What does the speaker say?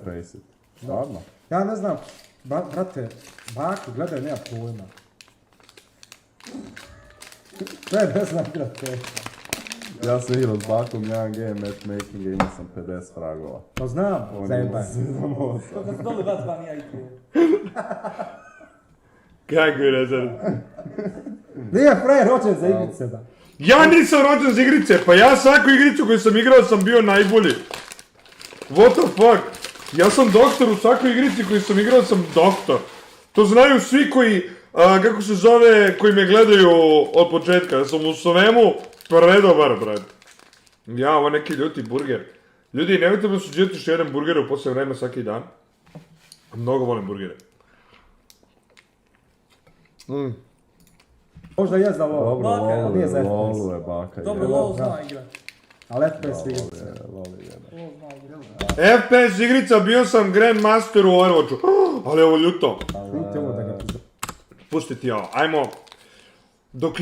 face it. Stvarno? Ja ne znam, brate, baku gledaj, nema pojma. Ne znam igrati. Ja sam igrao s bakom jedan game matchmaking i imao sam 50 fragova. Pa znam, zajebaj. Da su dole vas dva, nija igrao. Kako je rezerv? Nije frajer, hoće za igrice da. Ja nisam rođen za igrice, pa ja svaku igricu koju sam igrao sam bio najbolji. What the fuck? Ja sam doktor u svakoj igrici koju sam igrao sam doktor. To znaju svi koji, kako se zove, koji me gledaju od početka. Ja sam u svemu predobar, brat. Ja, ovo neki ljuti burger. Ljudi, nemojte me suđeti što jedem burgere u poslije vreme svaki dan. Mnogo volim burgere. Možda je za lol. Dobro, Baka, nije za lolu je baka. Dobro, jebe. LOL zna igrat. Ali FPS igrice. Lol je. LOL zna igrat. FPS igrica, bio sam Grandmaster u Overwatchu. Ali ovo ljuto. Vidite ovo da ga Pusti ti ovo, ajmo. Dok